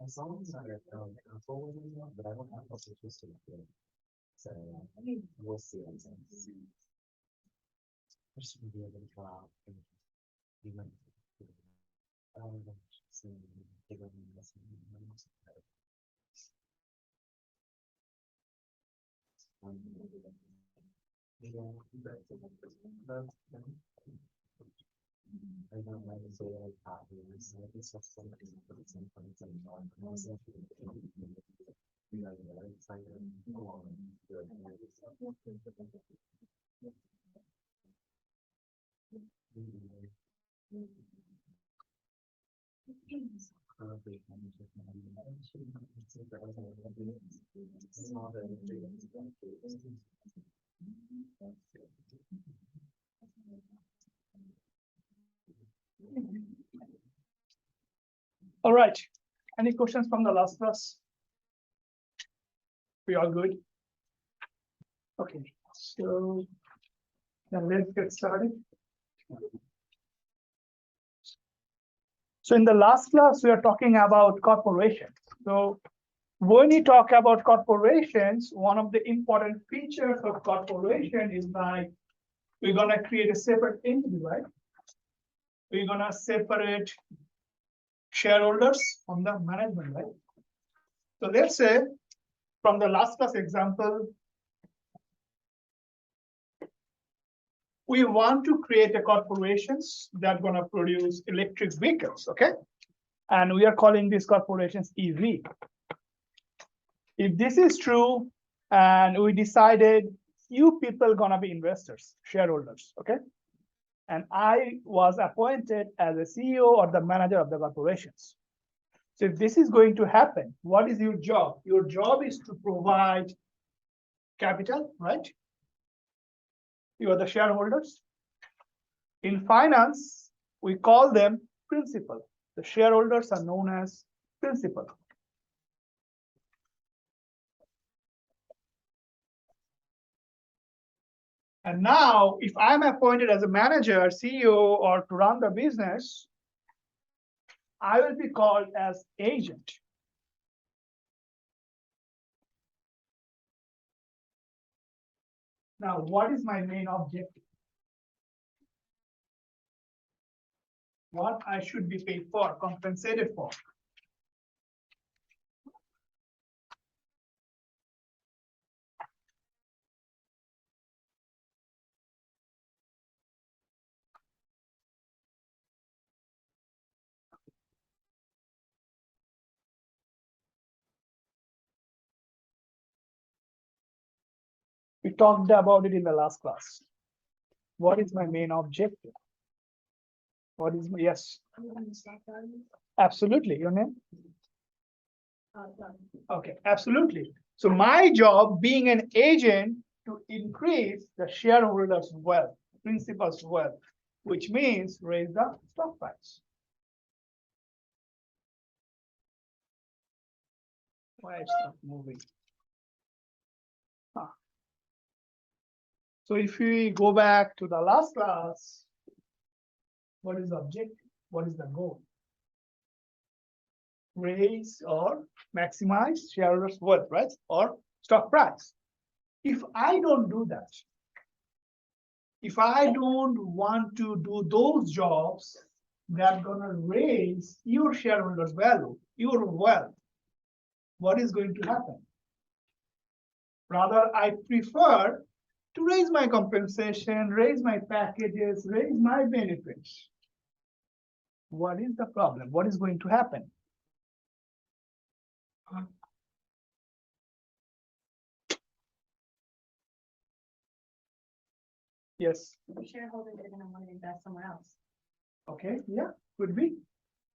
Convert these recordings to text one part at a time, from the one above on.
As long as I forward email, but I don't have also just to so we'll see what happens. Just be able to go out and even so bigger than this. I don't like to say like copies. It's just something for the same thing. You know, it's like All right. Any questions from the last class? We all good? Okay, so then let's get started. So in the last class, we are talking about corporations. So when you talk about corporations, one of the important features of corporation is like we're gonna create a separate entity, right? We're gonna separate shareholders from the management, right? So let's say from the last class example, we want to create a corporations that are gonna produce electric vehicles, okay? And we are calling these corporations EV. If this is true, and we decided few people gonna be investors, shareholders, okay? And I was appointed as a CEO or the manager of the corporations. So if this is going to happen, what is your job? Your job is to provide capital, right? You are the shareholders. In finance, we call them principal. The shareholders are known as principal. And now, if I'm appointed as a manager, CEO, or to run the business, I will be called as agent. Now, what is my main objective? What I should be paid for, compensated for? We talked about it in the last class. What is my main objective? What is my, yes? Absolutely, your name? Okay, absolutely. So my job being an agent to increase the shareholders' wealth, principal's wealth, which means raise the stock price. Why is stock moving? Huh. So if we go back to the last class, what is the objective? What is the goal? Raise or maximize shareholders' wealth, right? Or stock price. If I don't do that, if I don't want to do those jobs that are gonna raise your shareholders' value, your wealth, what is going to happen? Rather, I prefer to raise my compensation, raise my packages, raise my benefits. What is the problem? What is going to happen? Yes. The shareholders are gonna want to invest somewhere else. Okay, yeah, could be.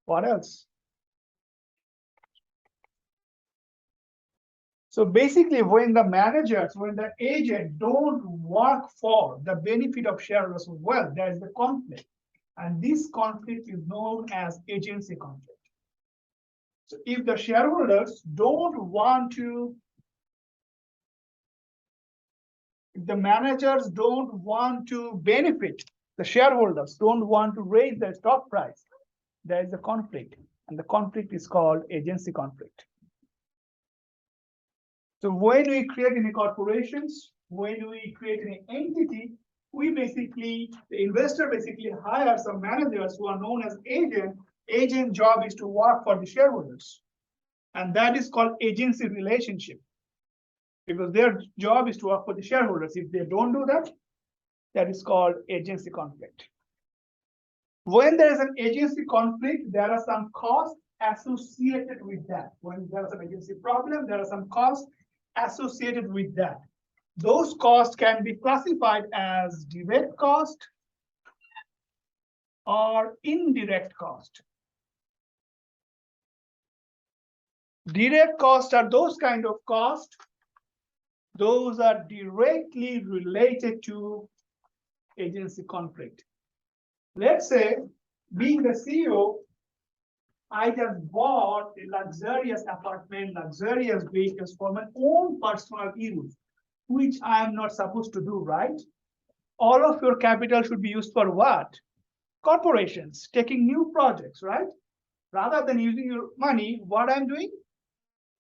What else? So basically, when the managers, when the agent don't work for the benefit of shareholders' wealth, there is the conflict. And this conflict is known as agency conflict. So if the shareholders don't want to If the managers don't want to benefit, the shareholders don't want to raise their stock price, there is a conflict, and the conflict is called agency conflict. So when we create any corporations, when we create an entity, we basically, the investor basically hires some managers who are known as agent. Agent job is to work for the shareholders. And that is called agency relationship. Because their job is to work for the shareholders. If they don't do that, that is called agency conflict. When there is an agency conflict, there are some costs associated with that. When there is an agency problem, there are some costs associated with that. Those costs can be classified as direct cost or indirect cost. Direct costs are those kind of costs. Those are directly related to agency conflict. Let's say, being the CEO, I just bought a luxurious apartment, luxurious vehicles for my own personal use, which I am not supposed to do, right? All of your capital should be used for what? Corporations, taking new projects, right? Rather than using your money, what I'm doing?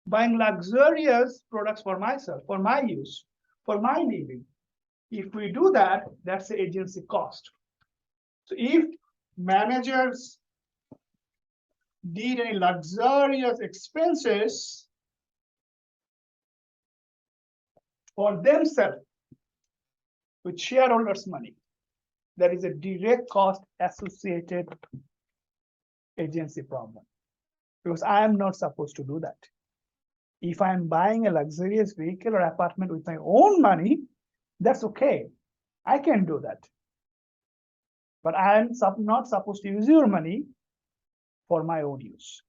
Buying luxurious products for myself, for my use, for my living. If we do that, that's the agency cost. So if managers did any luxurious expenses for themselves with shareholders' money, there is a direct cost associated agency problem. Because I am not supposed to do that. If I'm buying a luxurious vehicle or apartment with my own money, that's okay. I can do that. But I am not supposed to use your money for my own use.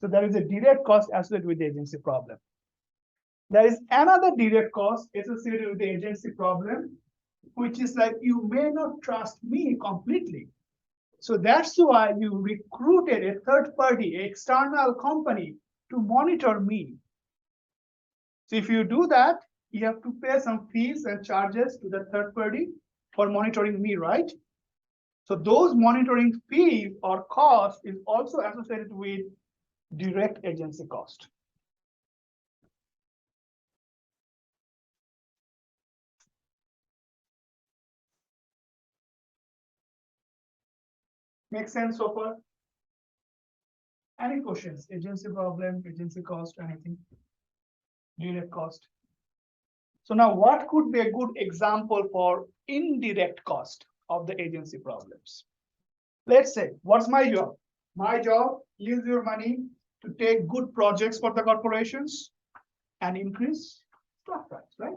So there is a direct cost associated with the agency problem. There is another direct cost associated with the agency problem, which is like you may not trust me completely. So that's why you recruited a third party, external company to monitor me. So if you do that, you have to pay some fees and charges to the third party for monitoring me, right? So those monitoring fees or cost is also associated with direct agency cost. Make sense so far? Any questions? Agency problem, agency cost, anything? Direct cost. So now what could be a good example for indirect cost of the agency problems? Let's say, what's my job? My job, use your money to take good projects for the corporations and increase stock price, right?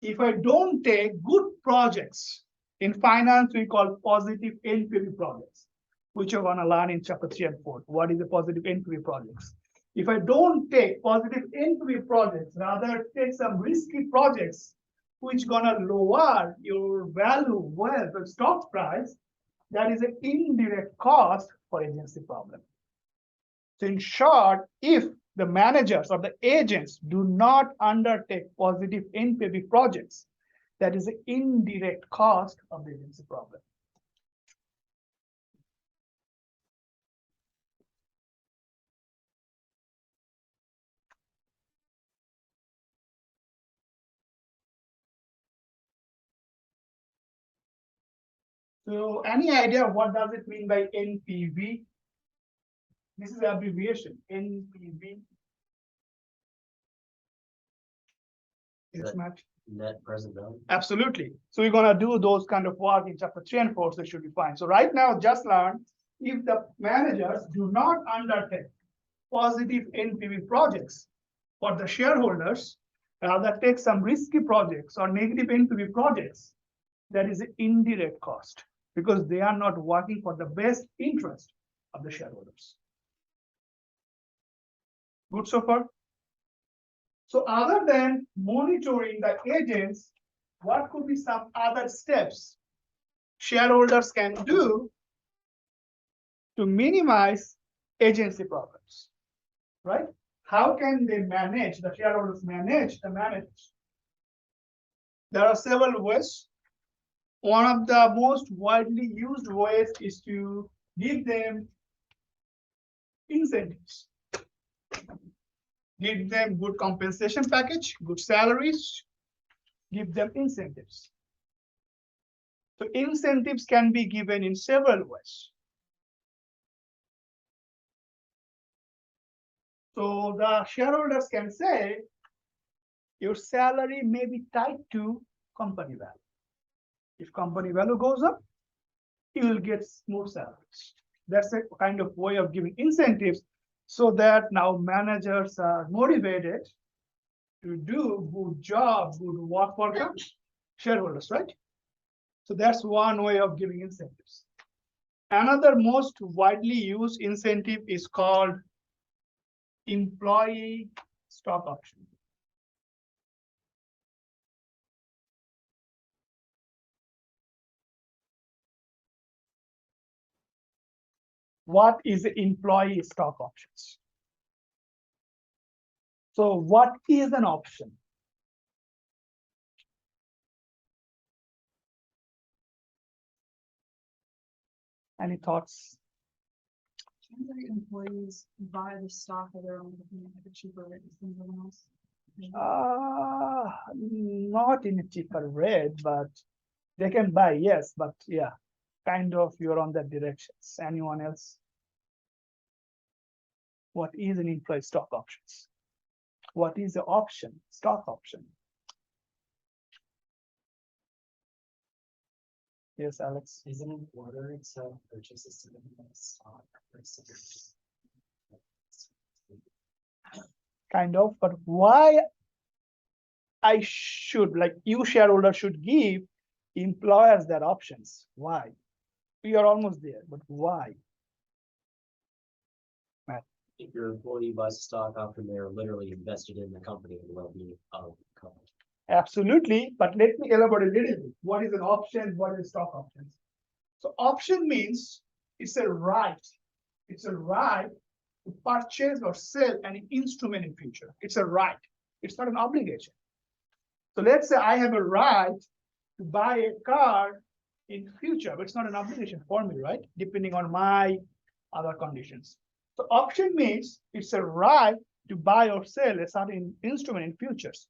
If I don't take good projects, in finance, we call positive NPV projects, which you're going to learn in chapter 3 and 4. What is a positive NPV projects? If I don't take positive NPV projects, rather take some risky projects, which gonna lower your value, wealth, or stock price, that is an indirect cost for agency problem. So in short, if the managers or the agents do not undertake positive NPV projects, that is an indirect cost of the agency problem. So any idea what does it mean by NPV? This is the abbreviation, NPV. Yes, Matt? Net present value. Absolutely. So we're gonna do those kind of work in chapter 3 and 4, so it should be fine. So right now, just learn, if the managers do not undertake positive NPV projects for the shareholders, rather take some risky projects or negative NPV projects, that is an indirect cost because they are not working for the best interest of the shareholders. Good so far? So other than monitoring the agents, what could be some other steps shareholders can do to minimize agency problems, right? How can they manage, the shareholders manage the managers? There are several ways. One of the most widely used ways is to give them incentives. Give them good compensation package, good salaries, give them incentives. So incentives can be given in several ways. So the shareholders can say, your salary may be tied to company value. If company value goes up, you will get more salaries. That's a kind of way of giving incentives so that now managers are motivated to do good job, good work for the shareholders, right? So that's one way of giving incentives. Another most widely used incentive is called employee stock option. What is employee stock options? So what is an option? Any thoughts? Can employees buy the stock of their own company at a cheaper rate than someone else? Not in a cheaper rate, but they can buy, yes, but yeah, kind of you're on that direction. Anyone else? What is an employee stock options? What is the option? Stock option. Yes, Alex. Isn't an order itself purchases to the stock versus Kind of, but why I should, like you shareholders should give employers their options? Why? We are almost there, but why? If your employee buys stock often they're literally invested in the company and the well-being of the company. Absolutely, but let me elaborate a little bit. What is an option? What is stock options? So option means it's a right. It's a right to purchase or sell an instrument in future. It's a right. It's not an obligation. So let's say I have a right to buy a car in future, but it's not an obligation for me, right? Depending on my other conditions. So option means it's a right to buy or sell a certain instrument in futures.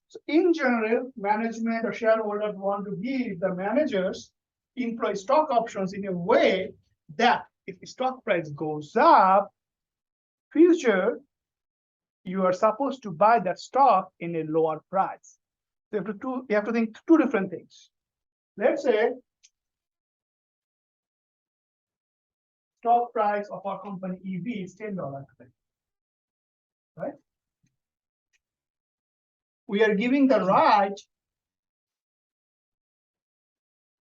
So in general, management or shareholders want to give the managers employee stock options in a way that if the stock price goes up, future, you are supposed to buy that stock in a lower price. So you have to think two different things. Let's say stock price of our company EV is $10 today, right? We are giving the right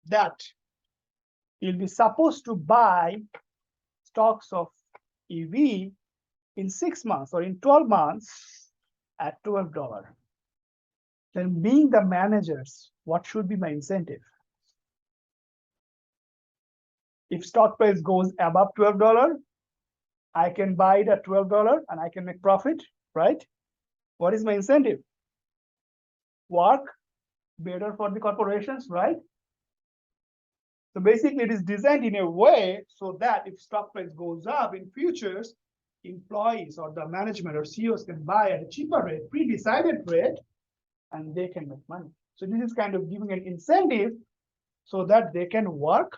that you'll be supposed to buy stocks of EV in 6 months or in 12 months at $12. Then being the managers, what should be my incentive? If stock price goes above $12, I can buy it at $12 and I can make profit, right? What is my incentive? Work better for the corporations, right? So basically it is designed in a way so that if stock price goes up in futures, employees or the management or CEOs can buy at a cheaper rate, pre-decided rate, and they can make money. So this is kind of giving an incentive so that they can work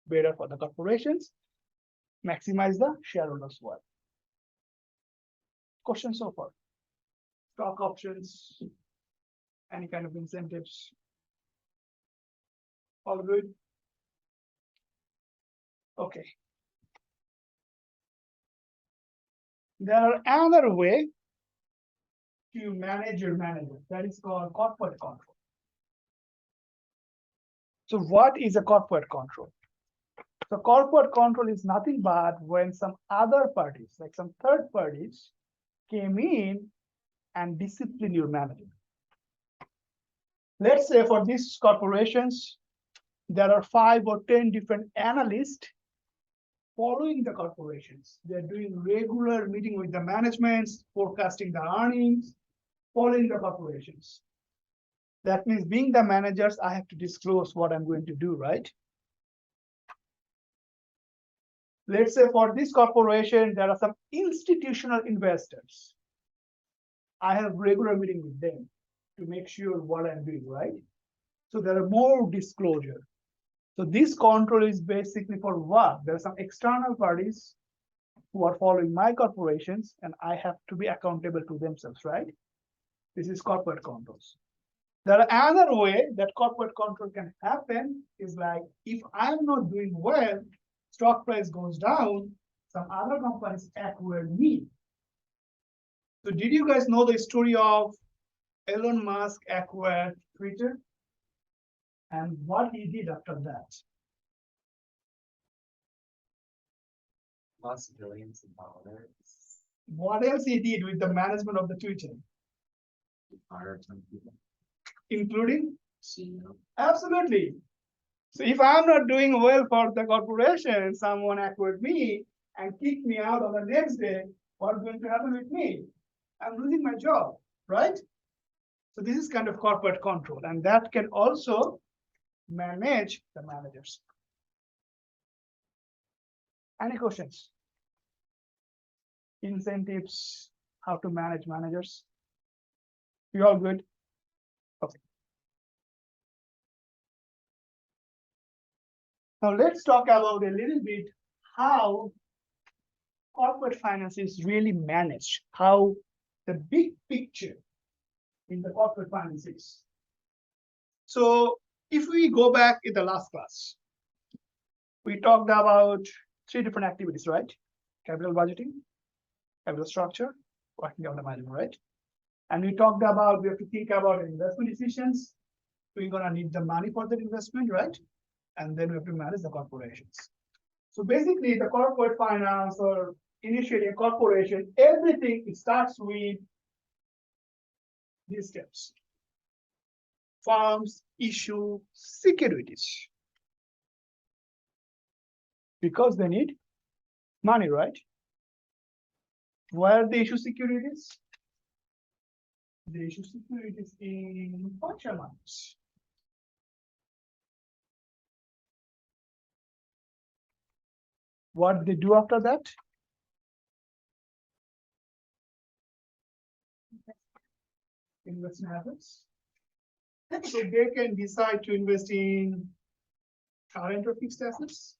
better for the corporations, maximize the shareholders' wealth. Question so far? Stock options, any kind of incentives? All good? Okay. There are another way to manage your management that is called corporate control. So what is a corporate control? So corporate control is nothing but when some other parties, like some third parties, came in and discipline your management. Let's say for these corporations, there are 5 or 10 different analysts following the corporations. They're doing regular meeting with the managements, forecasting the earnings, following the corporations. That means being the managers, I have to disclose what I'm going to do, right? Let's say for this corporation, there are some institutional investors. I have regular meeting with them to make sure what I'm doing, right? So there are more disclosure. So this control is basically for what? There are some external parties who are following my corporations, and I have to be accountable to themselves, right? This is corporate controls. There are another way that corporate control can happen is like, if I'm not doing well, stock price goes down, some other companies acquire me. So did you guys know the story of Elon Musk acquired Twitter? And what he did after that? Lost billions of dollars. What else he did with the management of the Twitter, Fired some people. including? CEO. Absolutely. So if I'm not doing well for the corporation, someone acquired me and kicked me out on the next day, what's going to happen with me? I'm losing my job, right? So this is kind of corporate control, and that can also manage the managers. Any questions? Incentives, how to manage managers? You all good? Okay. Now let's talk about a little bit how corporate finance is really managed, how the big picture in the corporate finance is. So if we go back in the last class, we talked about 3 different activities, right? Capital budgeting, capital structure, working capital management, right? And we talked about, we have to think about investment decisions. We're gonna need the money for that investment, right? And then we have to manage the corporations. So basically the corporate finance or initiating a corporation, everything, it starts with these steps. Firms issue securities because they need money, right? Where they issue securities? They issue securities in financial markets. What they do after that? Investment habits. So they can decide to invest in current or fixed assets.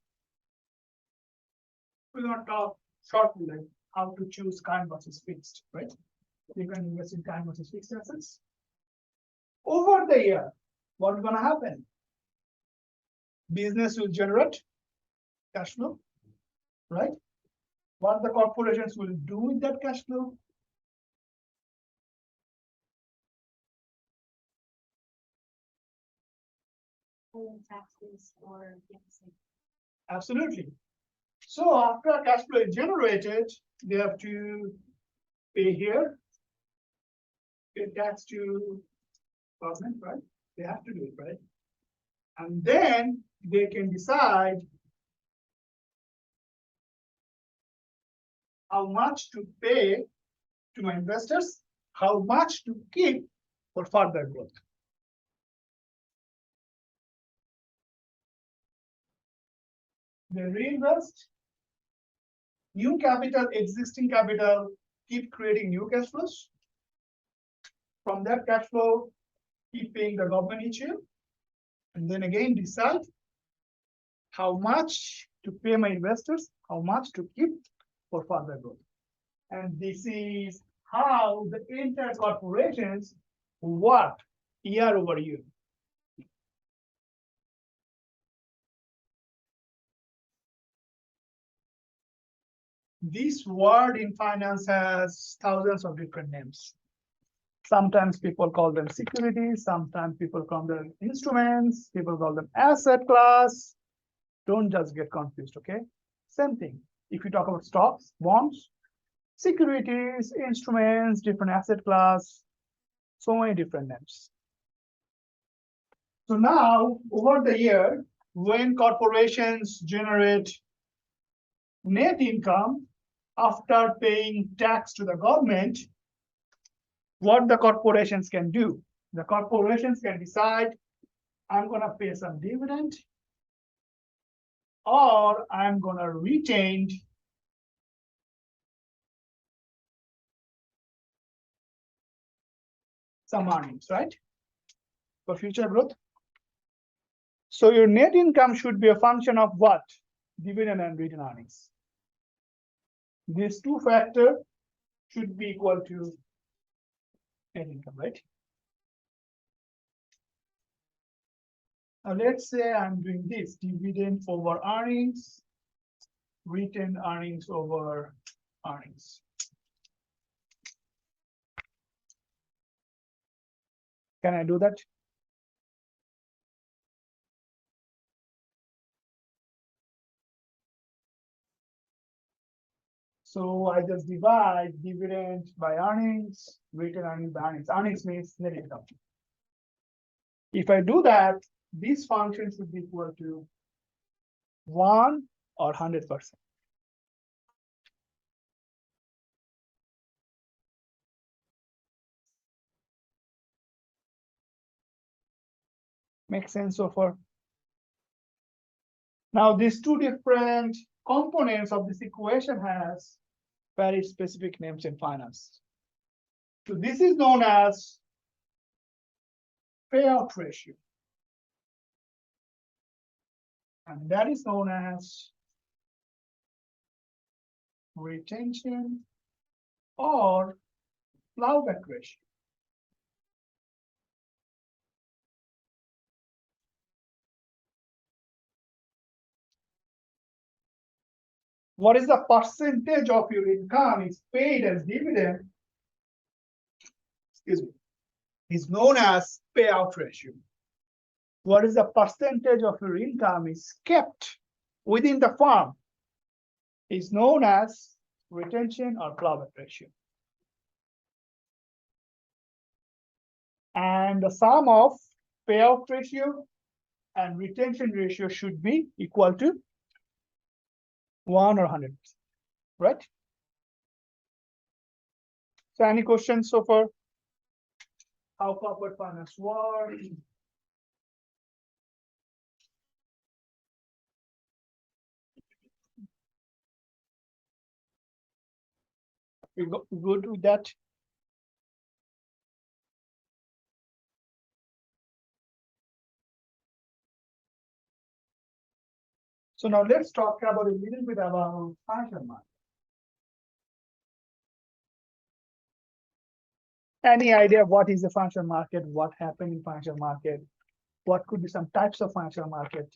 We're going to talk shortly like how to choose current versus fixed, right? You can invest in current versus fixed assets. Over the year, what's going to happen? Business will generate cash flow, right? What the corporations will do with that cash flow? Taxes or yes. Absolutely. So after cash flow is generated, they have to pay here, pay tax to government, right? They have to do it, right? And then they can decide how much to pay to my investors, how much to keep for further growth. They reinvest new capital, existing capital, keep creating new cash flows. From that cash flow, keep paying the government each year, and then again decide how much to pay my investors, how much to keep for further growth. And this is how the entire corporations work year over year. This word in finance has thousands of different names. Sometimes people call them securities, sometimes people call them instruments, people call them asset class. Don't just get confused, okay? Same thing. If you talk about stocks, bonds, securities, instruments, different asset class, so many different names. So now, over the year, when corporations generate net income after paying tax to the government, what the corporations can do? The corporations can decide, I'm gonna pay some dividend, or I'm gonna retain some earnings, right? For future growth. So your net income should be a function of what? Dividend and retained earnings. These two factors should be equal to net income, right? Now let's say I'm doing this, dividend over earnings, retained earnings over earnings. Can I do that? So I just divide dividend by earnings, retained earnings by earnings. Earnings means net income. If I do that, this function should be equal to 1 or 100%. Makes sense so far? Now these two different components of this equation has very specific names in finance. So this is known as payout ratio. And that is known as retention or plowback ratio. What is the percentage of your income is paid as dividend? Excuse me, is known as payout ratio. What is the percentage of your income is kept within the firm is known as retention or plowback ratio. And the sum of payout ratio and retention ratio should be equal to 1 or 100%, right? So any questions so far? How corporate finance works? We go good with that? So now let's talk about a little bit about financial market. Any idea what is the financial market? What happened in financial market? What could be some types of financial market?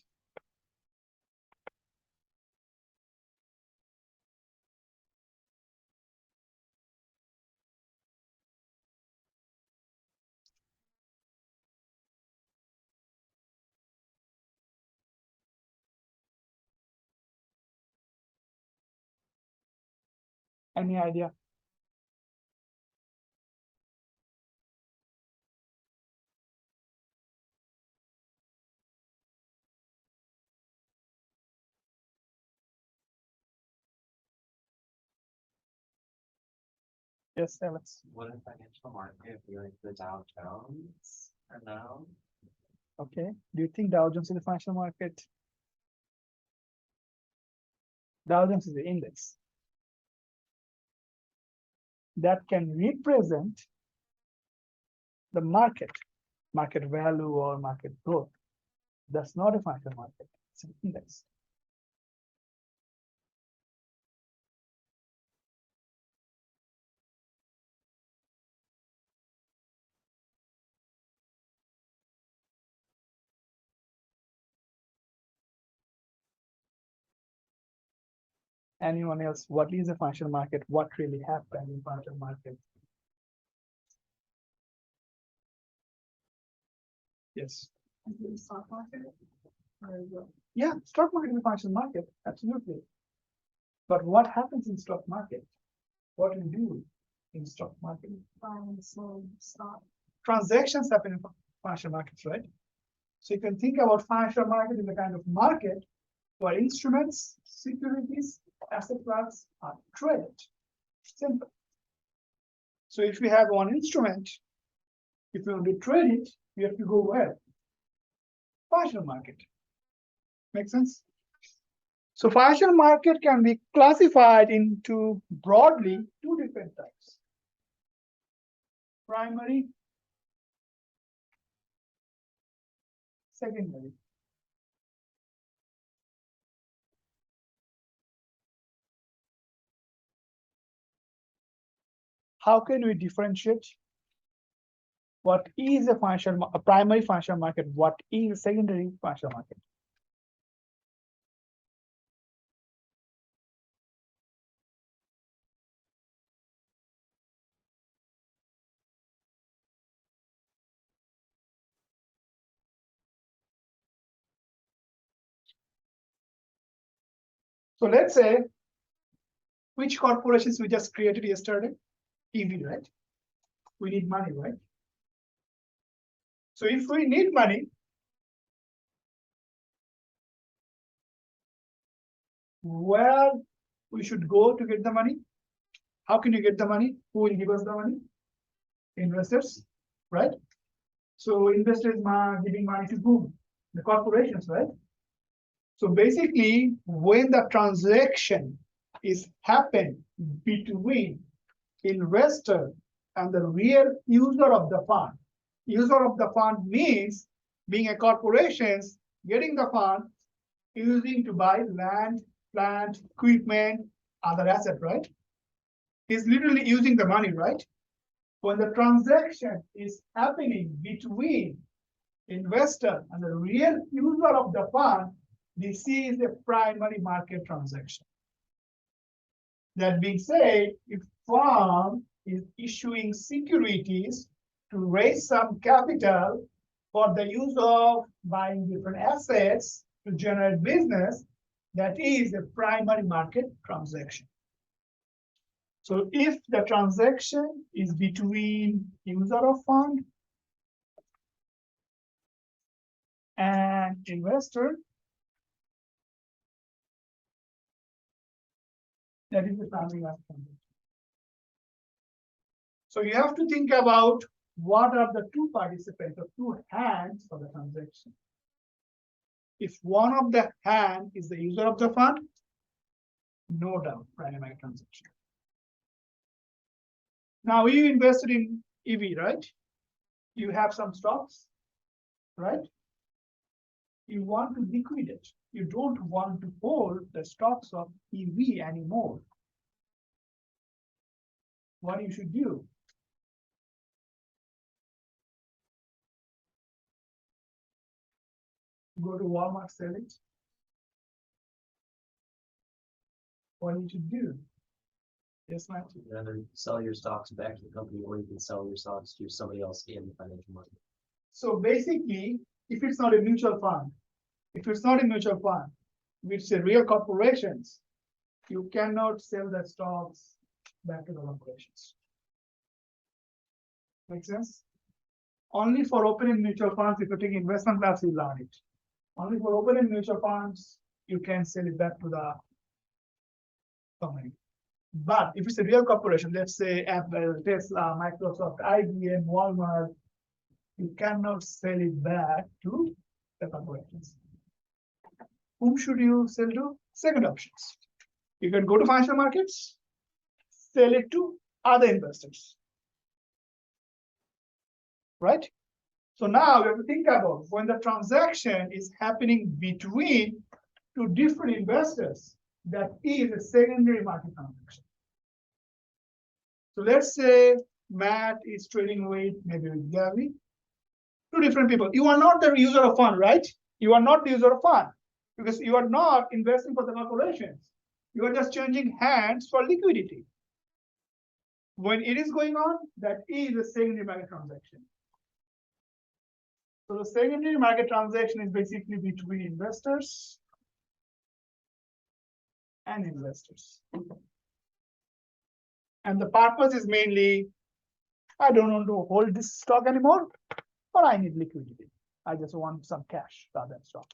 Any idea? Yes, Alex. What in financial market, we like the Dow Jones or no? Okay. Do you think Dow Jones is the financial market? Dow Jones is the index that can represent the market value or market growth. That's not a financial market, it's an index. Anyone else? What is a financial market? What really happened in financial market? Yes. Is it the stock market? Or is it- Yeah, stock market is a financial market, absolutely. But what happens in stock market? What do you do in stock market? buying and selling stock? Transactions happen in financial markets, right? So you can think about financial market as a kind of market where instruments, securities, asset class are traded. Simple. So if we have one instrument If you want to trade it, you have to go where? Financial market. Make sense? So financial market can be classified into broadly two different types. Primary, secondary. How can we differentiate what is a primary financial market? What is a secondary financial market? So let's say which corporations we just created yesterday? EV, right? We need money, right? So if we need money, where we should go to get the money? How can you get the money? Who will give us the money? Investors, right? So investors are giving money to whom? The corporations, right? So basically, when the transaction is happened between investor and the real user of the fund. User of the fund means being a corporations getting the fund using to buy land, plant, equipment, other asset, right? He's literally using the money, right? When the transaction is happening between investor and the real user of the fund, this is a primary market transaction. That being said, if firm is issuing securities to raise some capital for the use of buying different assets to generate business, that is a primary market transaction. So if the transaction is between user of fund and investor, that is the primary market transaction. So you have to think about what are the two participants or two hands for the transaction. If one of the hand is the user of the fund, no doubt primary market transaction. Now you invested in EV, right? You have some stocks, right? You want to liquidate. You don't want to hold the stocks of EV anymore. What you should do? Go to Walmart, sell it. What you should do? Yes, Matthew. Either sell your stocks back to the company, or you can sell your stocks to somebody else in the financial market. So basically, if it's not a mutual fund, if it's a real corporations, you cannot sell the stocks back to the corporations. Make sense? Only for open-end mutual funds, if you take investment class, you learn it. Only for open-end mutual funds, you can sell it back to the company. But if it's a real corporation, let's say Apple, Tesla, Microsoft, IBM, Walmart, you cannot sell it back to the corporations. Whom should you sell to? Second options. You can go to financial markets, sell it to other investors. Right? So now we have to think about when the transaction is happening between two different investors, that is a secondary market transaction. So let's say Matt is trading with maybe with Gary, two different people. You are not the user of fund, right? You are not the user of fund because you are not investing for the corporations. You are just changing hands for liquidity. When it is going on, that is a secondary market transaction. So the secondary market transaction is basically between investors and investors. And the purpose is mainly, I don't want to hold this stock anymore, or I need liquidity. I just want some cash rather than stock.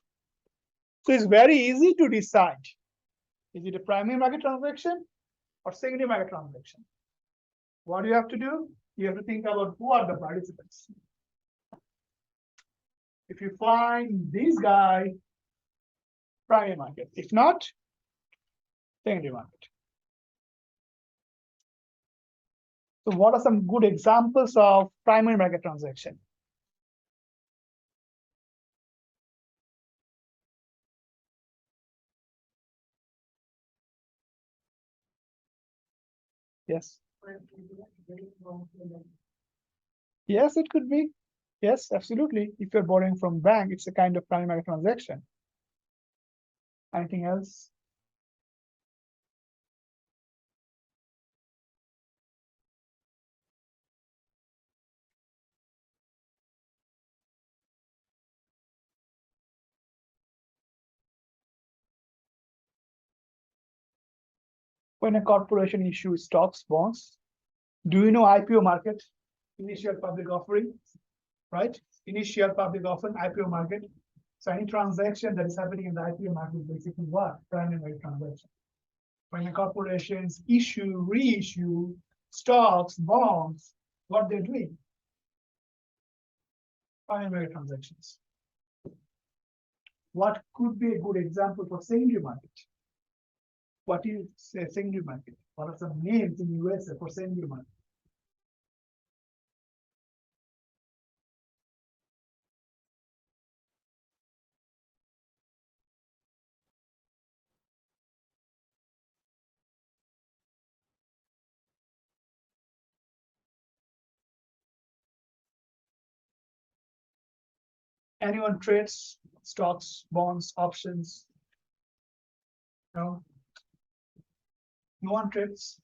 So it's very easy to decide, is it a primary market transaction or secondary market transaction? What do you have to do? You have to think about who are the participants. If you find this guy, primary market. If not, secondary market. So what are some good examples of primary market transaction? Yes. Yes, it could be. Yes, absolutely. If you're borrowing from bank, it's a kind of primary market transaction. Anything else? When a corporation issues stocks, bonds, do you know IPO market? Initial public offering, right? Initial public offering, IPO market. So any transaction that is happening in the IPO market is basically what? Primary transaction. When the corporations issue, reissue stocks, bonds, what they're doing? Primary transactions. What could be a good example for secondary market? What is a secondary market? What are some names in USA for secondary market? Anyone trades stocks, bonds, options? No. No one trades.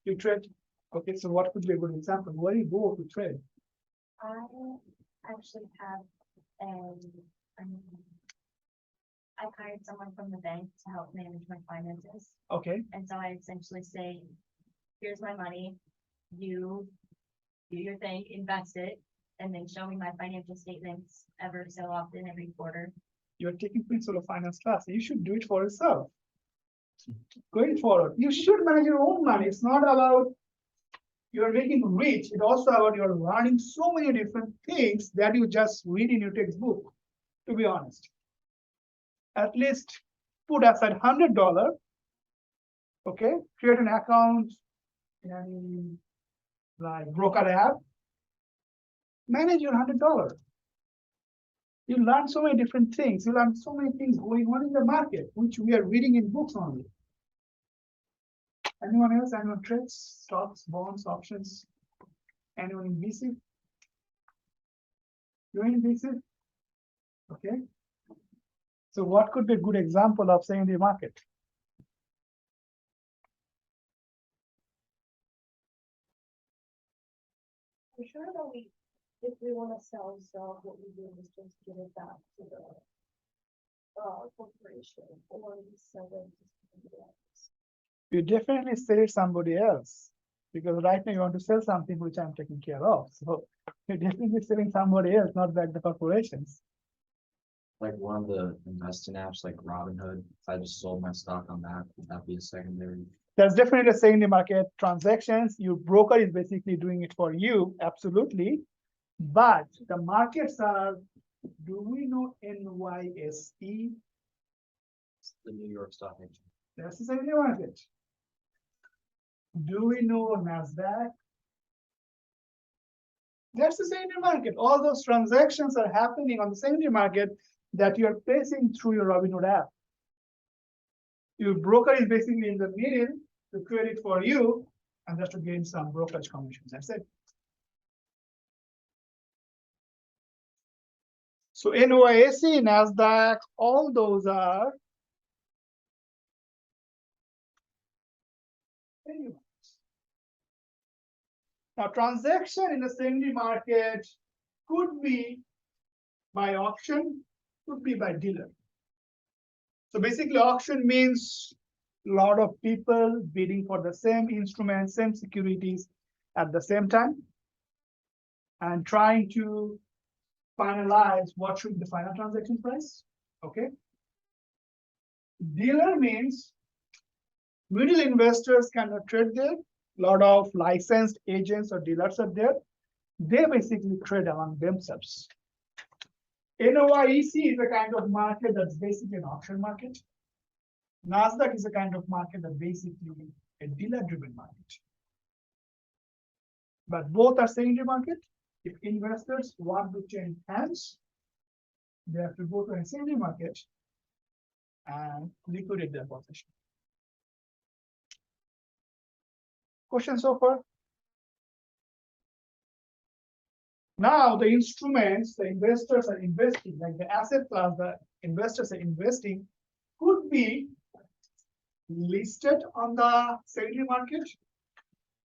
You trade. Okay, so what could be a good example? Where do you go to trade? I actually have I hired someone from the bank to help manage my finances. Okay, And so I essentially say, here's my money, you do your thing, invest it, and then show me my financial statements ever so often, every quarter. you're taking principal of finance class. You should do it for yourself. Going forward, you should manage your own money. It's not about you're making rich. It's also about you're learning so many different things that you just read in your textbook, to be honest. At least put aside $100. Okay, create an account in like broker app. Manage your $100. You learn so many different things. You learn so many things going on in the market, which we are reading in books only. Anyone else? Anyone trades stocks, bonds, options? Anyone in VC? You in VC? Okay. So what could be a good example of secondary market? I'm sure that if we want to sell stuff, what we do is just give it back to the corporation, or we sell it to somebody else. You definitely sell it somebody else, because right now you want to sell something which I'm taking care of. So you're definitely selling somebody else, not back the corporations. Like one of the investing apps like Robinhood, if I just sold my stock on that, would that be a secondary? There's definitely a secondary market transactions. Your broker is basically doing it for you, absolutely. But the markets are, do we know NYSE? The New York Stock Exchange. That's the secondary market. Do we know NASDAQ? That's the secondary market. All those transactions are happening on the secondary market that you're placing through your Robinhood app. Your broker is basically in the middle to create it for you and just to gain some brokerage commissions. That's it. So NYSE, NASDAQ, all those are secondary markets. Now, transaction in the secondary market could be by auction, could be by dealer. So basically, auction means a lot of people bidding for the same instruments, same securities at the same time, and trying to finalize what should be the final transaction price. Okay. Dealer means middle investors cannot trade there. A lot of licensed agents or dealers are there. They basically trade among themselves. NYEC is a kind of market that's basically an auction market. NASDAQ is a kind of market that's basically a dealer-driven market. But both are secondary market. If investors want to change hands, they have to go to a secondary market and liquidate their position. Question so far? Now the instruments the investors are investing, like the asset class the investors are investing, could be listed on the secondary market,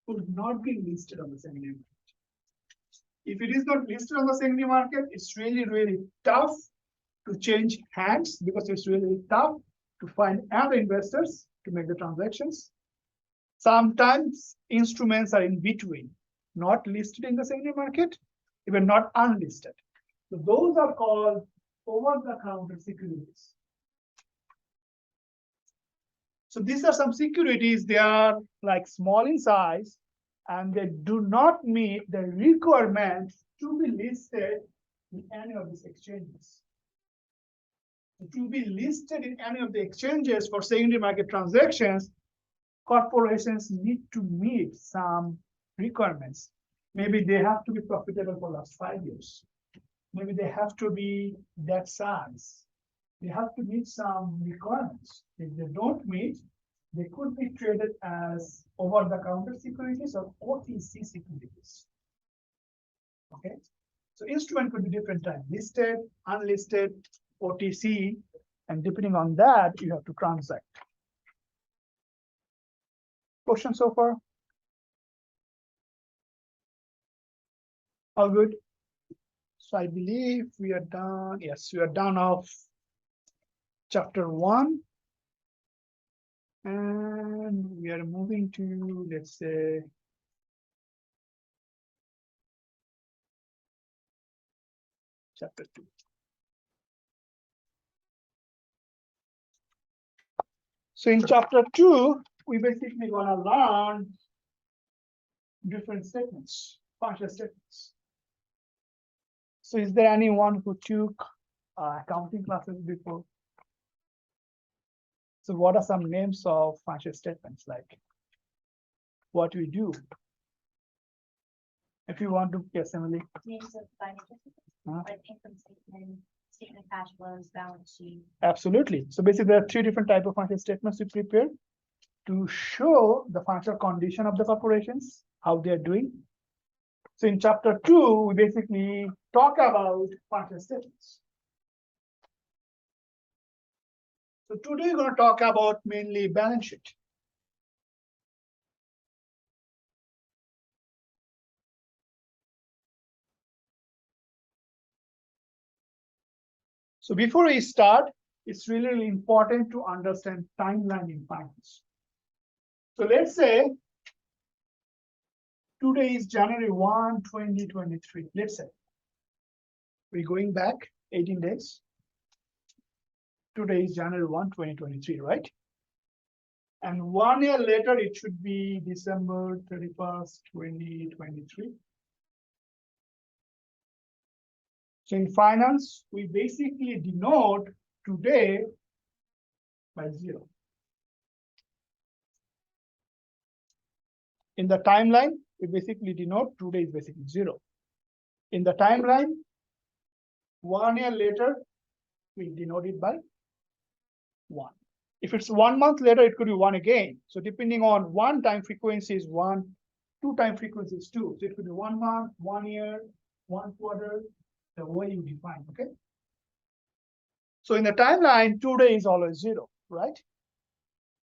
could not be listed on the secondary market. If it is not listed on the secondary market, it's really, really tough to change hands because it's really tough to find other investors to make the transactions. Sometimes instruments are in between, not listed in the secondary market, even not unlisted. So those are called over-the-counter securities. So these are some securities, they are like small in size and they do not meet the requirements to be listed in any of these exchanges. To be listed in any of the exchanges for secondary market transactions, corporations need to meet some requirements. Maybe they have to be profitable for the last 5 years. Maybe they have to be that size. They have to meet some requirements. If they don't meet, they could be traded as over-the-counter securities or OTC securities. Okay, so instrument could be different types: listed, unlisted, OTC, and depending on that, you have to transact. Question so far? All good? So I believe we are done. Yes, we are done of chapter 1. And we are moving to, let's say, chapter 2. So in chapter 2, we basically gonna learn different statements, functional statements. So is there anyone who took accounting classes before? So what are some names of functional statements, like what we do? If you want to, yes, Emily. Names of financial statements, like income statement, statement of cash flows, balance sheet. Absolutely. So basically, there are 3 different types of financial statements we prepare to show the financial condition of the corporations, how they are doing. So in chapter 2, we basically talk about financial statements. So today we're going to talk about mainly balance sheet. So before we start, it's really, really important to understand timeline in finance. So let's say today is January 1, 2023. Let's say we're going back 18 days. Today is January 1, 2023, right? And 1 year later, it should be December 31st, 2023. So in finance, we basically denote today by 0. In the timeline, we basically denote today is basically 0. In the timeline, 1 year later, we denote it by 1. If it's 1 month later, it could be 1 again. So depending on 1 time frequency is 1, 2 time frequency is 2. So it could be 1 month, 1 year, 1 quarter, the way you define, okay? So in the timeline, today is always 0, right?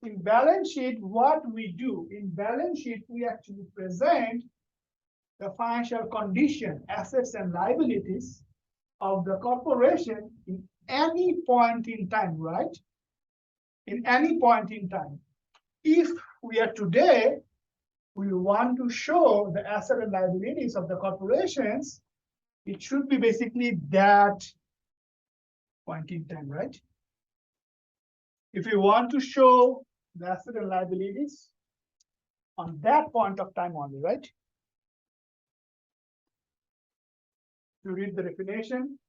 In balance sheet, what we do, in balance sheet, we actually present the financial condition, assets and liabilities of the corporation in any point in time, right? In any point in time. If we are today, we want to show the asset and liabilities of the corporations, it should be basically that point in time, right? If you want to show the asset and liabilities on that point of time only, right? To read the definition,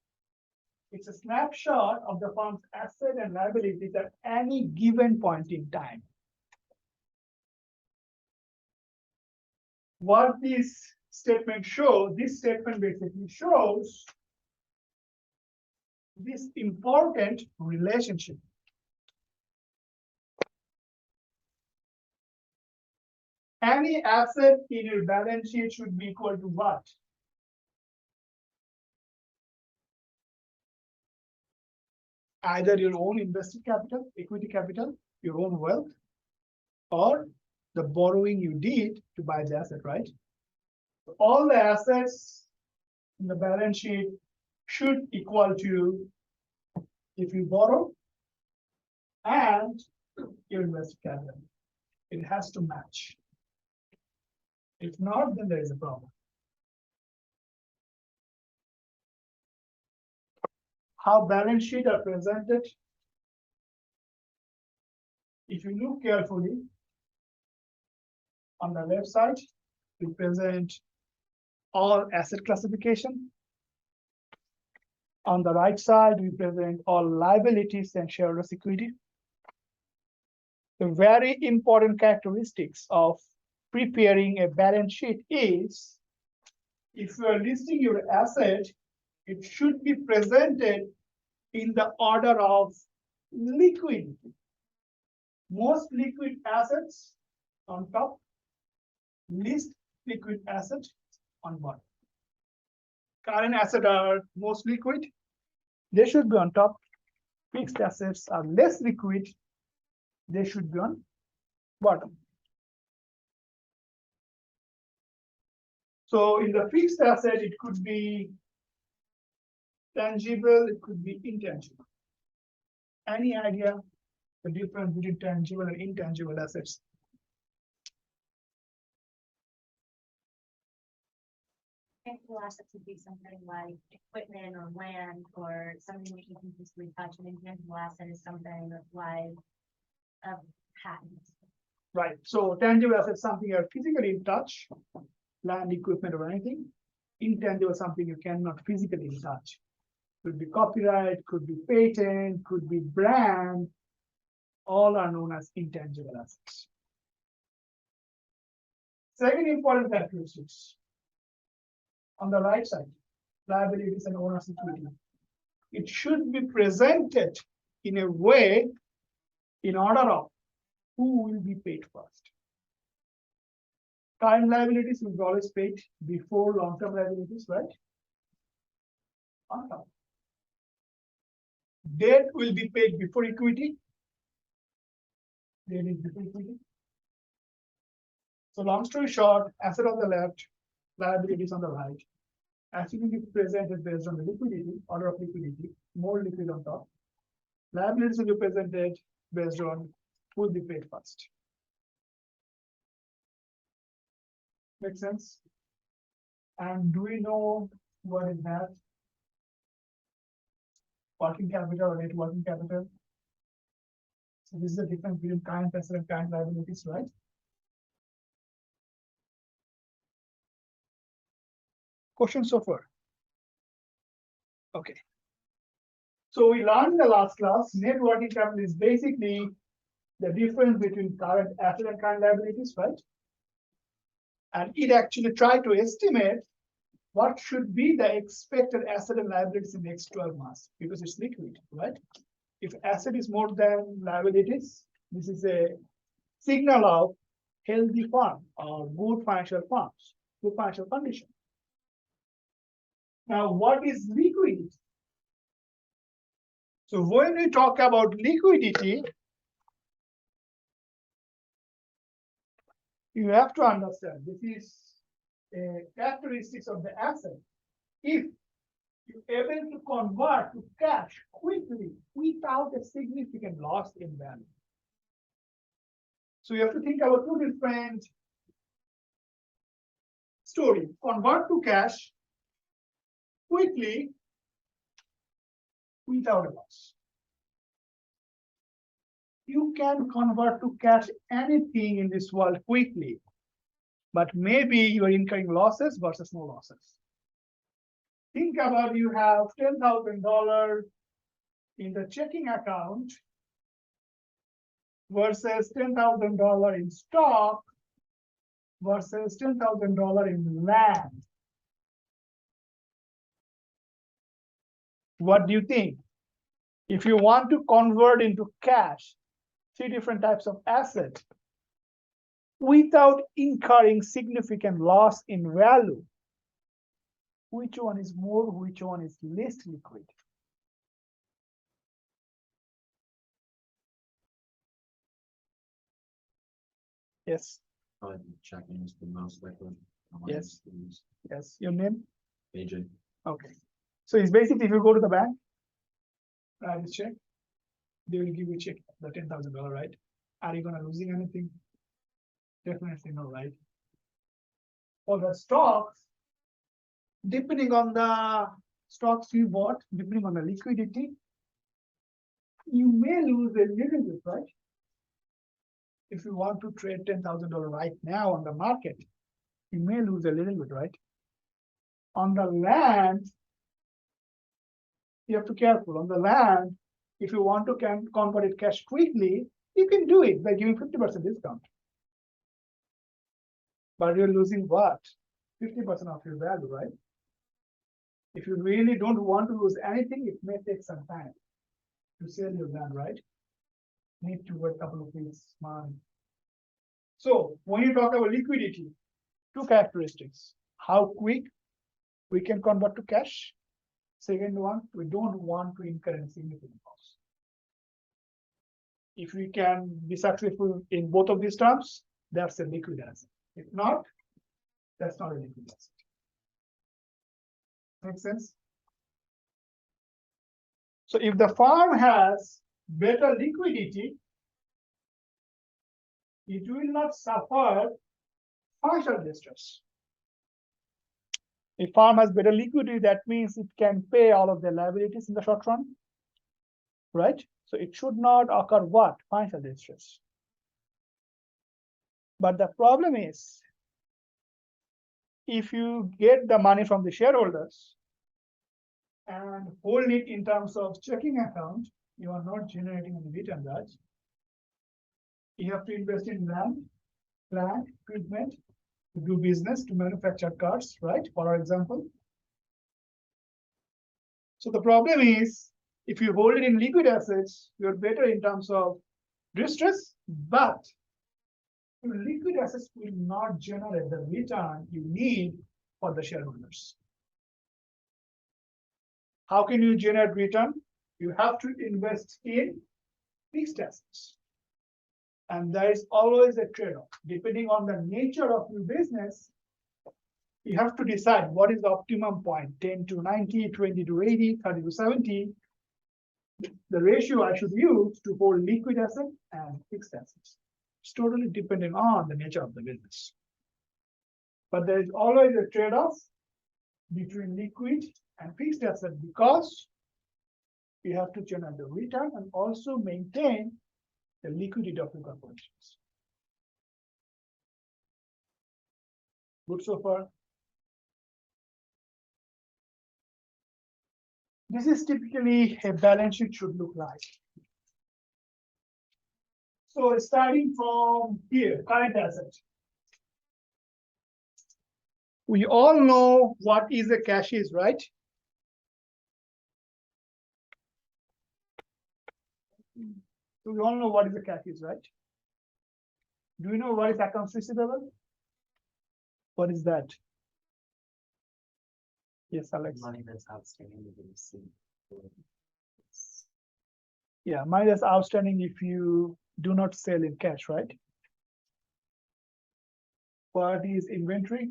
It's a snapshot of the firm's asset and liabilities at any given point in time. What this statement shows, this statement basically shows this important relationship. Any asset in your balance sheet should be equal to what? Either your own invested capital, equity capital, your own wealth, or the borrowing you did to buy the asset, right? All the assets in the balance sheet should equal to if you borrow and your invested capital. It has to match. If not, then there is a problem. How balance sheets are presented? If you look carefully, on the left side, we present all asset classification. On the right side, we present all liabilities and shareholders' equity. The very important characteristics of preparing a balance sheet is, if you are listing your asset, it should be presented in the order of liquidity. Most liquid assets on top, least liquid asset on bottom. Current assets are most liquid, they should be on top. Fixed assets are less liquid, they should be on bottom. So in the fixed asset, it could be tangible, it could be intangible. Any idea the difference between tangible and intangible assets? Tangible assets would be something like equipment or land or something that you can physically touch. An intangible asset is something like a patent. Right, so tangible asset is something you're physically in touch, land, equipment, or anything. Intangible something you cannot physically touch. Could be copyright, could be patent, could be brand. All are known as intangible assets. Second important characteristics. On the right side, liabilities and owner's equity. It should be presented in a way in order of who will be paid first. Current liabilities will be always paid before long-term liabilities, right? On top. Debt will be paid before equity. Debt is before equity. So long story short, asset on the left, liabilities on the right. Asset will be presented based on the liquidity, order of liquidity, more liquid on top. Liabilities will be presented based on who will be paid first. Make sense? And do we know what is that? Working capital or net working capital. So this is the difference between current asset and current liabilities, right? Question so far? Okay. So we learned in the last class, net working capital is basically the difference between current asset and current liabilities, right? And it actually tried to estimate what should be the expected asset and liabilities in the next 12 months, because it's liquid, right? If asset is more than liabilities, this is a signal of healthy firm or good financial firms, good financial condition. Now, what is liquidity? So when we talk about liquidity, you have to understand this is a characteristics of the asset. If you're able to convert to cash quickly without a significant loss in value. So you have to think about two different stories. Convert to cash quickly without a loss. You can convert to cash anything in this world quickly, but maybe you are incurring losses versus no losses. think about you have $10,000 in the checking account versus $10,000 in stock versus $10,000 in land. What do you think? If you want to convert into cash, 3 different types of assets without incurring significant loss in value, which one is more, which one is least liquid? Yes, Checking is the most liquid. Yes. yes, your name? Agent. Okay. So it's basically if you go to the bank, write a check, they will give you a check, the $10,000, right? Are you gonna losing anything? Definitely no, right? For the stocks, depending on the stocks you bought, depending on the liquidity, you may lose a little bit, right? If you want to trade $10,000 right now on the market, you may lose a little bit, right? On the land, you have to be careful. On the land, if you want to convert it cash quickly, you can do it by giving 50% discount. But you're losing what? 50% of your value, right? If you really don't want to lose anything, it may take some time to sell your land, right? Need to wait a couple of weeks, month. So when you talk about liquidity, 2 characteristics: how quick we can convert to cash. Second one, we don't want to incur any significant loss. If we can be successful in both of these terms, that's a liquid asset. If not, that's not a liquid asset. Make sense? So if the firm has better liquidity, it will not suffer financial distress. If firm has better liquidity, that means it can pay all of their liabilities in the short run, right? So it should not occur what? Financial distress. But the problem is, if you get the money from the shareholders and hold it in terms of checking account, you are not generating any return, right? You have to invest in land, plant, equipment, to do business, to manufacture cars, right? For example. So the problem is, if you hold it in liquid assets, you're better in terms of distress, but your liquid assets will not generate the return you need for the shareholders. How can you generate return? You have to invest in fixed assets. And there is always a trade-off. Depending on the nature of your business, you have to decide what is the optimum point, 10 to 90, 20 to 80, 30 to 70. The ratio I should use to hold liquid assets and fixed assets. It's totally dependent on the nature of the business. But there is always a trade-off between liquid and fixed assets because you have to generate the return and also maintain the liquidity of your corporations. Good so far? This is typically a balance sheet should look like. So starting from here, current assets. We all know what is a cash is, right? So we all know what is a cash is, right? Do you know what is accounts receivable? What is that? Yes, Alex. Money that's outstanding to be received. Yeah, money that's outstanding if you do not sell in cash, right? What is inventory?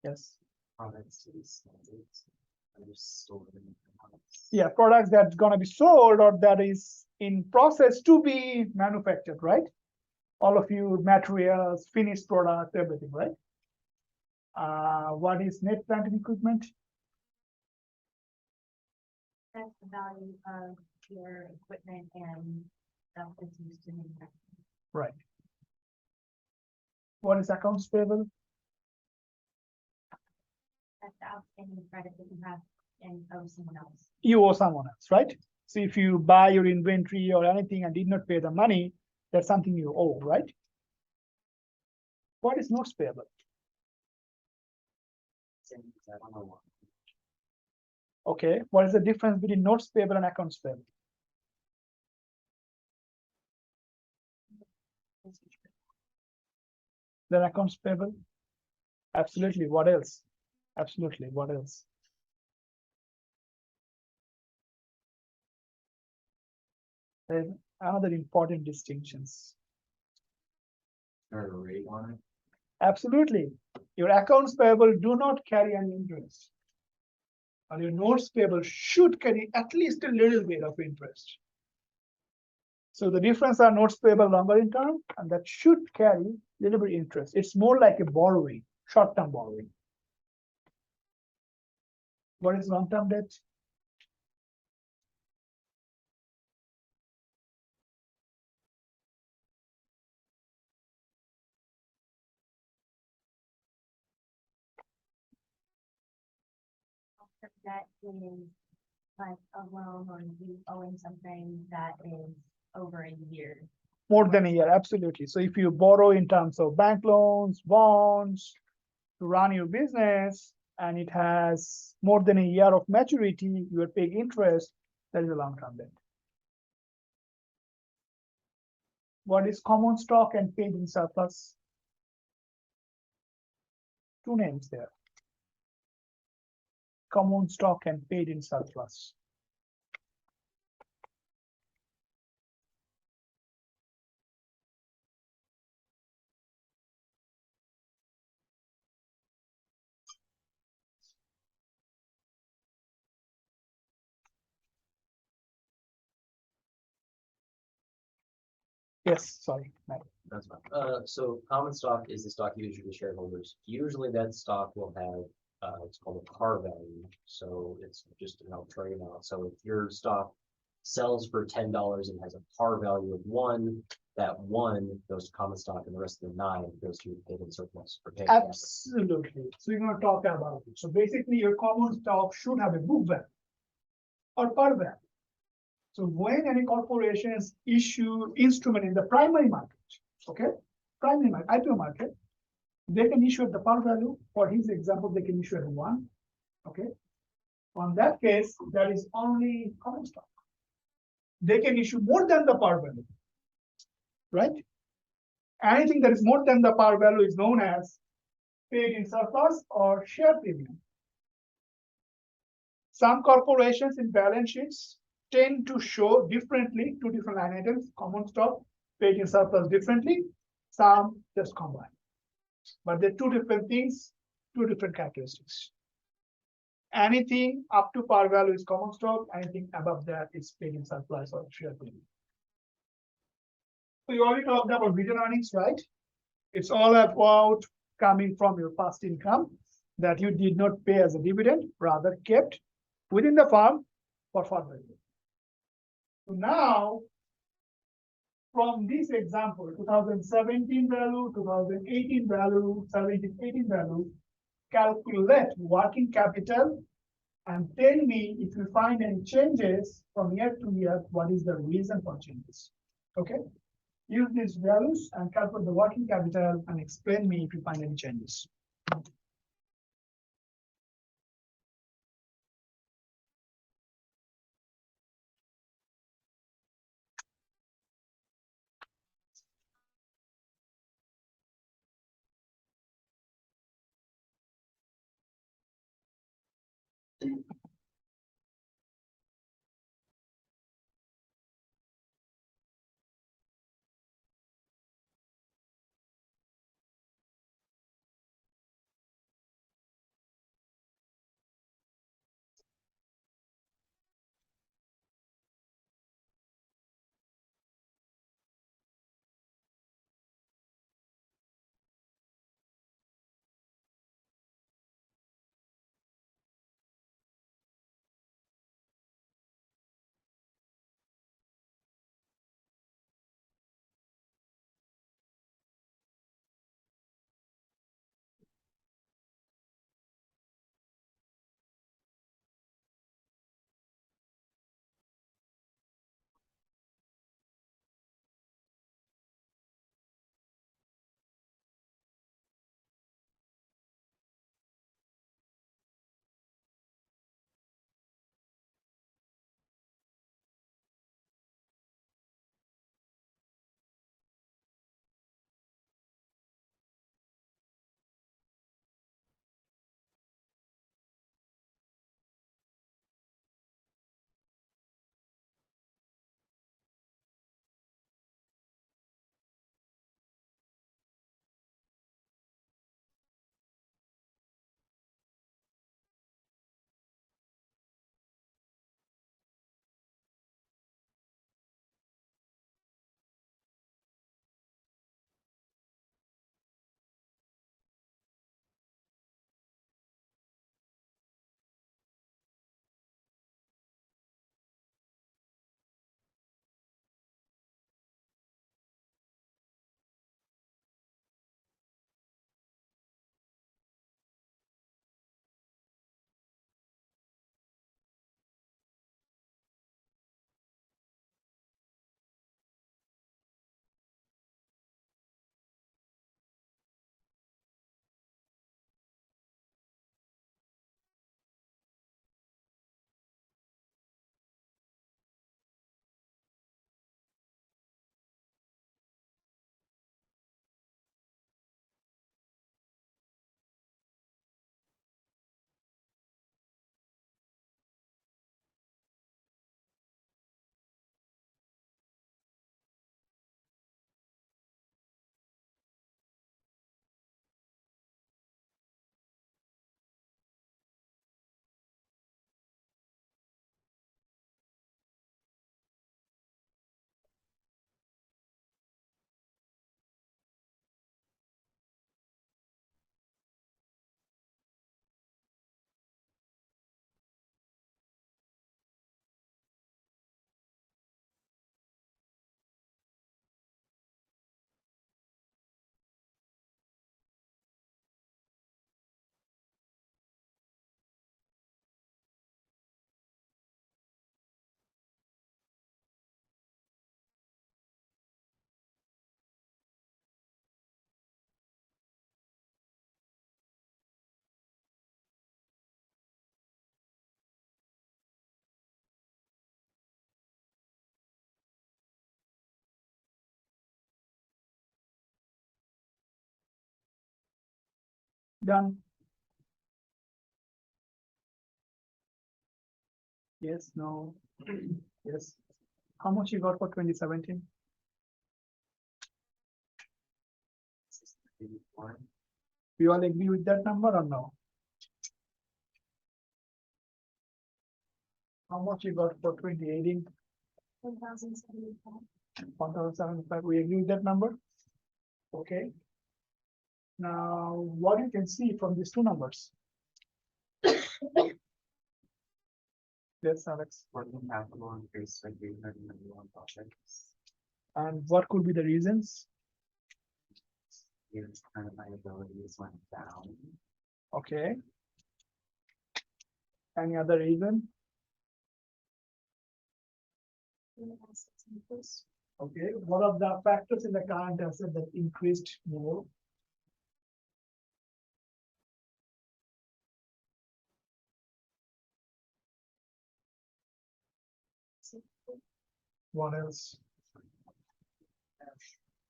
Yes. Products to be sold, and stored in the house. Yeah, products that's gonna be sold or that is in process to be manufactured, right? All of you materials, finished product, everything, right? What is net plant and equipment? That's the value of your equipment and stuff that's used to manufacture. Right. What is accounts payable? That's the outstanding credit that you have and owe someone else. You owe someone else, right? So if you buy your inventory or anything and did not pay the money, that's something you owe, right? What is notes payable? I don't know what. Okay, what is the difference between notes payable and accounts payable? Then accounts payable? Absolutely, what else? Absolutely, what else? There's another important distinctions. Or a rate on it. Absolutely, your accounts payable do not carry any interest. And your notes payable should carry at least a little bit of interest. So the difference are notes payable longer in term, and that should carry little bit interest. It's more like a borrowing, short-term borrowing. What is long-term debt? That is like a loan or you owing something that is over a year. More than a year, absolutely. So if you borrow in terms of bank loans, bonds to run your business, and it has more than a year of maturity, you are paying interest, that is a long-term debt. What is common stock and paid in surplus? Two names there. Common stock and paid in surplus. Yes, sorry, Matt. That's fine. So common stock is the stock you issue to shareholders. Usually that stock will have, it's called a par value. So it's just an trade amount. So if your stock sells for $10 and has a par value of 1, that 1 goes to common stock and the rest of the 9 goes to paid in surplus for paying. Absolutely. So you're gonna talk about it. So basically your common stock should have a book value or par value. So when any corporations issue instrument in the primary market, okay, primary market, IPO market, they can issue at the par value. For his example, they can issue at 1, okay. On that case, that is only common stock. They can issue more than the par value, right? Anything that is more than the par value is known as paid in surplus or share premium. Some corporations in balance sheets tend to show differently two different line items, common stock, paid in surplus differently, some just combine. But they're two different things, two different characteristics. Anything up to par value is common stock, anything above that is paid in surplus or share premium. So you already talked about retained earnings, right? It's all about coming from your past income that you did not pay as a dividend, rather kept within the firm for further. So now, from this example, 2017 value, 2018 value, 17-18 value, calculate working capital and tell me if you find any changes from year to year, what is the reason for changes? Okay? Use these values and calculate the working capital and explain me if you find any changes. Done. Yes, no, yes. How much you got for 2017? You all agree with that number or no? How much you got for 2018? 1,075. 1,075, we agree with that number? Okay. Now, what you can see from these two numbers? Yes, Alex. Working capital increased by $391. And what could be the reasons? Year's current liabilities went down. Okay. Any other reason? Okay, what are the factors in the current asset that increased more? What else?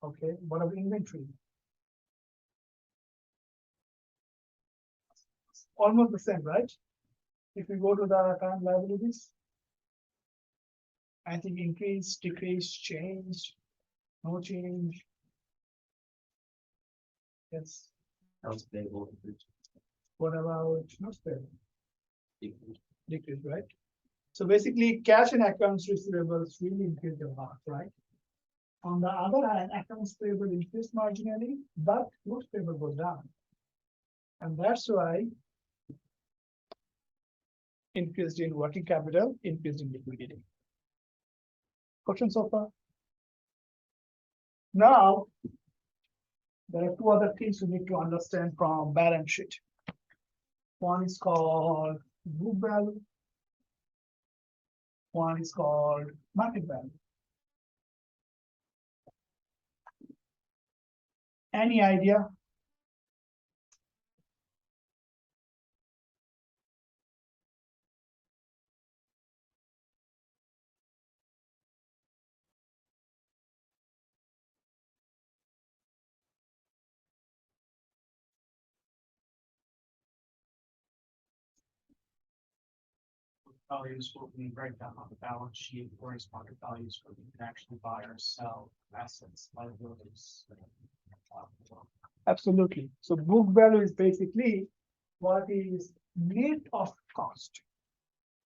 Okay, what of inventory? Almost the same, right? If we go to the current liabilities. I think increase, decrease, change, no change. Yes, Accounts payable what about not spend? decreased. Decrease, right? So basically, cash and accounts receivables really increased a lot, right? On the other hand, accounts payable increased marginally, but goods payable goes down. And that's why increased in working capital, increased in liquidity. Questions so far? Now, there are two other things you need to understand from balance sheet. One is called book value. One is called market value. Any idea? Values will be right down on the balance sheet, whereas market values where we can actually buy or sell assets, liabilities. Absolutely. So book value is basically what is net of cost.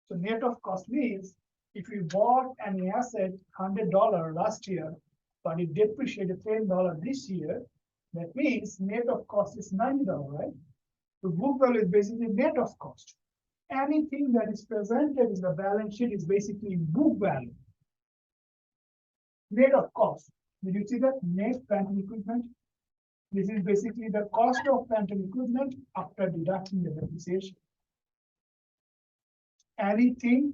So net of cost means if you bought an asset $100 last year, but it depreciated $10 this year, that means net of cost is $90, right? So book value is basically net of cost. Anything that is presented in the balance sheet is basically book value. Net of cost. Did you see that? Net plant and equipment. This is basically the cost of plant and equipment after deducting the depreciation. Anything,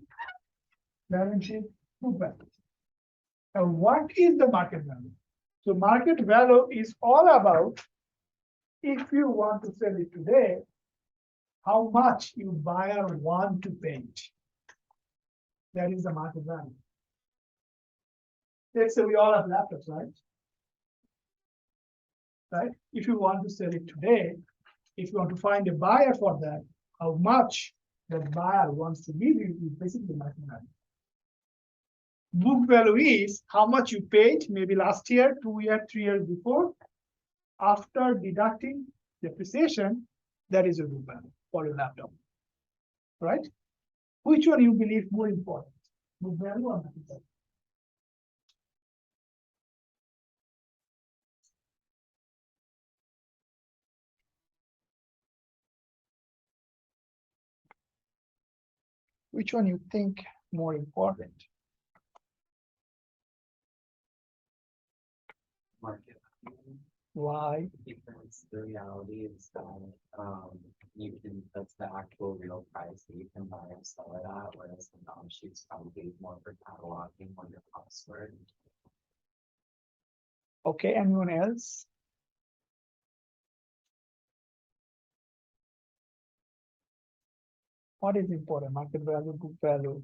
balance sheet, book value. Now, what is the market value? So market value is all about if you want to sell it today, how much you buyer want to pay it. That is the market value. Let's say we all have laptops, right? Right? If you want to sell it today, if you want to find a buyer for that, how much the buyer wants to give you is basically market value. Book value is how much you paid maybe last year, 2 years, 3 years before. After deducting depreciation, that is your book value for your laptop. Right? Which one you believe more important? Book value or market value? Which one you think more important? Market. Why? Because the reality is that that's the actual real price that you can buy and sell it at, whereas the balance sheet's probably more for cataloging what your costs were. Okay, anyone else? What is important? Market value, book value?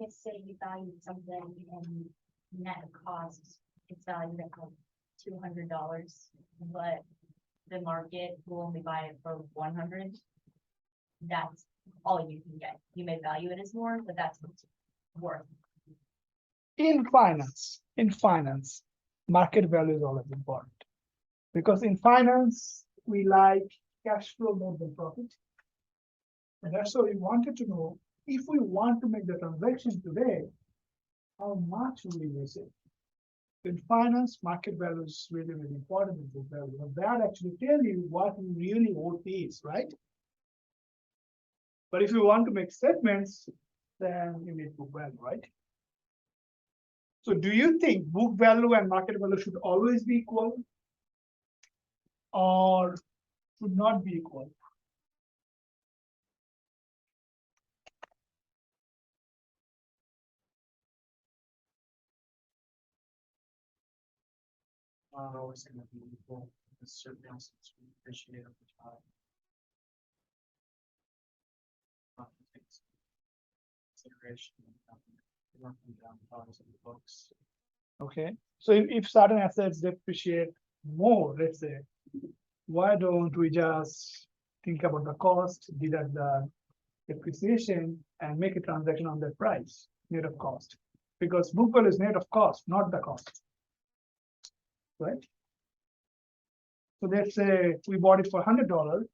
if say you value something and net cost, it's valued at like $200, but the market will only buy it for 100. That's all you can get. You may value it as more, but that's what's worth. In finance, market value is always important. Because in finance, we like cash flow more than profit. And that's why we wanted to know, if we want to make the transaction today, how much will we use it? In finance, market value is really, really important in book value. But that actually tell you what really worth is, right? But if you want to make statements, then you need book value, right? So do you think book value and market value should always be equal? Or should not be equal? Not always gonna be equal, because certain assets we appreciate over time. Not to take consideration, working down dollars in the books. Okay, so if certain assets depreciate more, let's say, why don't we just think about the cost, deduct the depreciation, and make a transaction on that price, net of cost? Because book value is net of cost, not the cost. Right? So let's say we bought it for $100,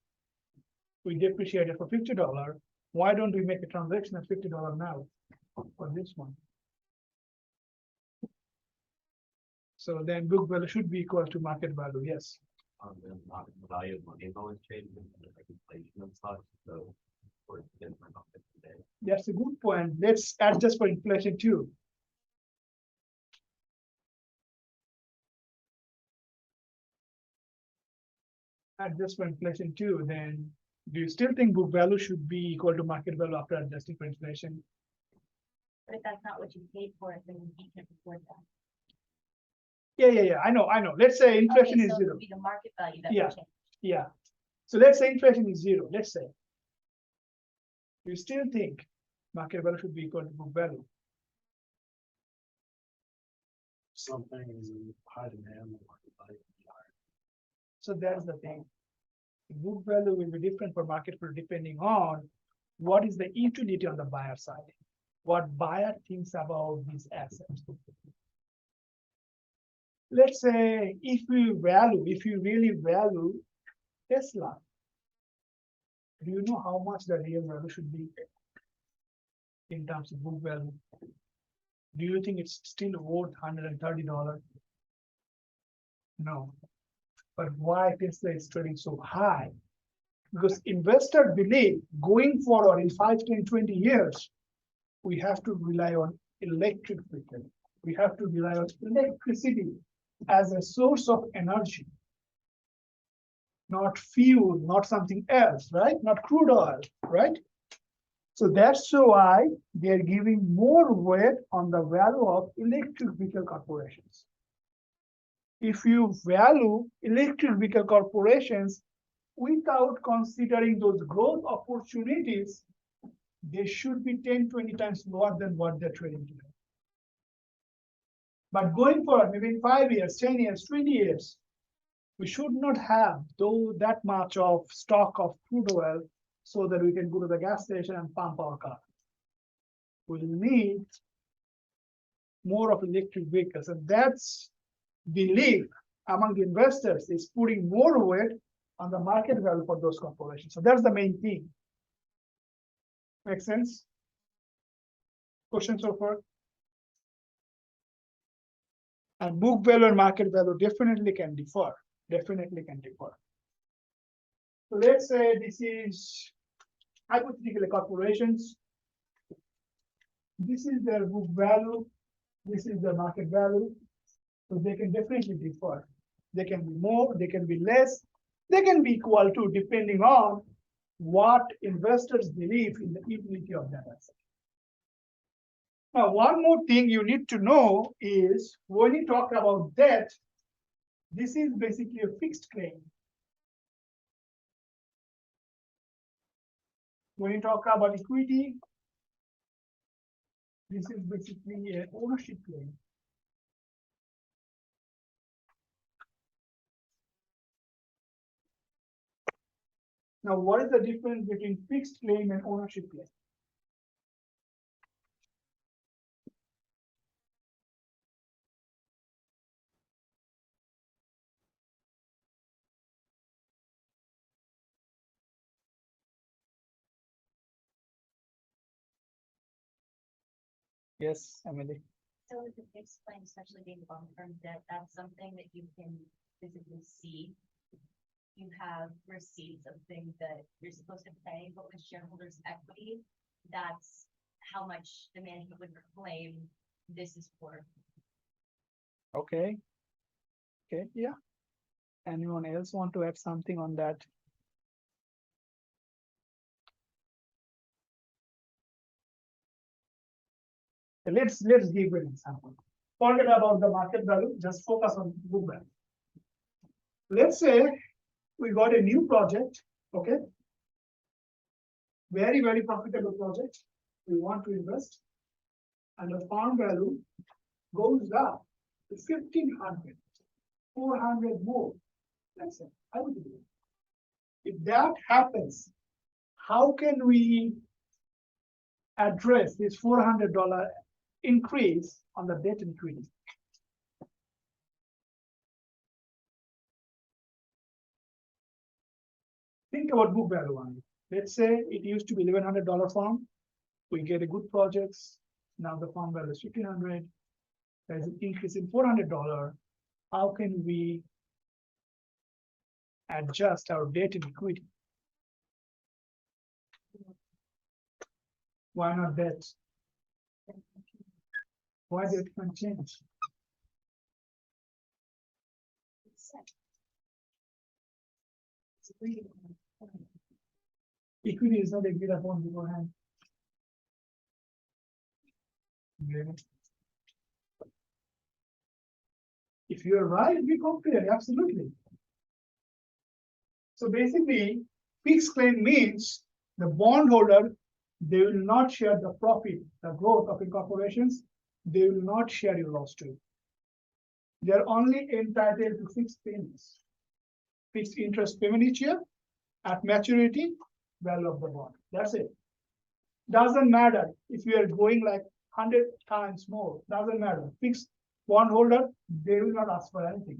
we depreciate it for $50. Why don't we make a transaction at $50 now for this one? So then book value should be equal to market value, yes. The value of money is always changing, like inflation and such, so we're different on it today. That's a good point. Let's adjust for inflation too. Adjust for inflation too, then do you still think book value should be equal to market value after adjusting for inflation? But if that's not what you paid for it, then you can't afford that. Yeah, I know. Let's say inflation Okay, is so it zero. would be the market value that Yeah. would change. Yeah. So let's say inflation is zero, let's say. You still think market value should be equal to book value? Something is in high demand, the market value will be higher. So that's the thing. Book value will be different for market value depending on what is the utility on the buyer side, what buyer thinks about these assets. Let's say if you really value Tesla, do you know how much the real value should be in terms of book value? Do you think it's still worth $130? No. But why Tesla is trading so high? Because investors believe going forward in 5, 10, 20 years, we have to rely on electric vehicle. We have to rely on electricity as a source of energy, not fuel, not something else, right? Not crude oil, right? So that's why they're giving more weight on the value of electric vehicle corporations. If you value electric vehicle corporations without considering those growth opportunities, they should be 10, 20 times lower than what they're trading today. But going forward, maybe in 5 years, 10 years, 20 years, we should not have that much of stock of crude oil so that we can go to the gas station and pump our car. We'll need more of electric vehicles, and that's belief among the investors is putting more weight on the market value for those corporations. So that's the main thing. Make sense? Questions so far? And book value and market value definitely can differ. Definitely can differ. So let's say this is hypothetically corporations. This is their book value. This is their market value. So they can definitely differ. They can be more, they can be less, they can be equal to, depending on what investors believe in the utility of that asset. Now, one more thing you need to know is when you talk about debt, this is basically a fixed claim. When you talk about equity, This is basically a ownership claim. Now, what is the difference between fixed claim and ownership claim? Yes, Emily. So with the fixed claim, especially being long-term debt, that's something that you can physically see. You have receipts of things that you're supposed to pay, but with shareholders' equity, that's how much the management would claim this is for. Okay. Okay, yeah. Anyone else want to add something on that? Let's give an example. Forget about the market value, just focus on book value. Let's say we got a new project, okay? Very, very profitable project. We want to invest. And the farm value goes up to 1,500, 400 more. Let's say, I would do it. If that happens, how can we address this $400 increase on the debt increase? Think about book value on it. Let's say it used to be $1,100 farm. We get a good projects. Now the farm value is 1,500. There's an increase in $400. How can we adjust our debt and equity? Why not debt? Why debt can change? Equity is not agreed upon beforehand. If you're right, we compare, absolutely. So basically, fixed claim means the bondholder, they will not share the profit, the growth of incorporations, they will not share your loss too. They're only entitled to fixed payments, fixed interest payment each year, at maturity, value of the bond. That's it. Doesn't matter if you are going like 100 times more, doesn't matter. Fixed bondholder, they will not ask for anything.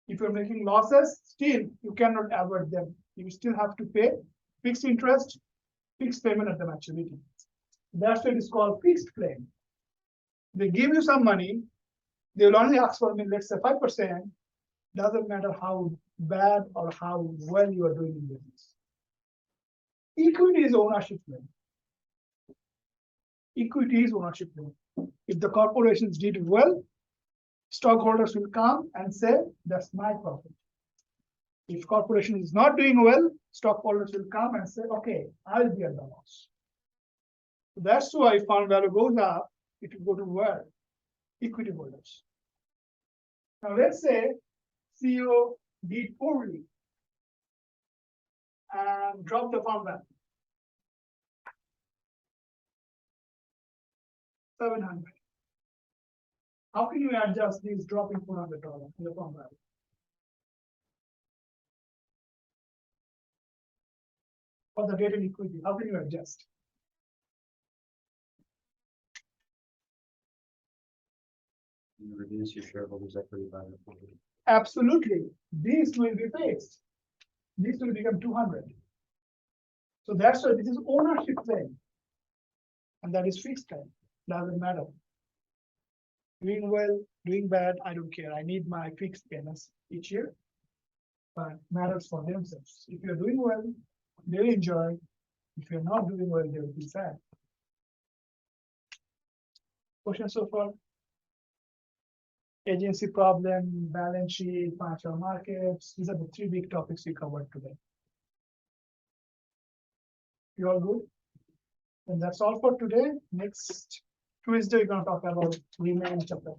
If you're making losses, still you cannot avoid them. You still have to pay fixed interest, fixed payment at the maturity. That's what is called fixed claim. They give you some money, they will only ask for, let's say 5%, doesn't matter how bad or how well you are doing in business. Equity is ownership claim. Equity is ownership claim. If the corporations did well, stockholders will come and say, that's my profit. If corporation is not doing well, stockholders will come and say, okay, I'll be at the loss. That's why farm value goes up, it will go to where? Equity holders. Now let's say CEO did poorly and dropped the farm value. 700. How can you adjust this dropping $400 in the farm value? For the debt and equity, how can you adjust? You reduce your shareholders' equity by the. Absolutely. This will be fixed. This will become 200. So that's why this is ownership claim. And that is fixed claim. Doesn't matter. Doing well, doing bad, I don't care. I need my fixed payments each year. But matters for themselves. If you're doing well, they'll enjoy. If you're not doing well, they will be sad. Question so far? Agency problem, balance sheet, financial markets. These are the three big topics we covered today. You all good? And that's all for today. Next Tuesday, we're going to talk about remaining chapter.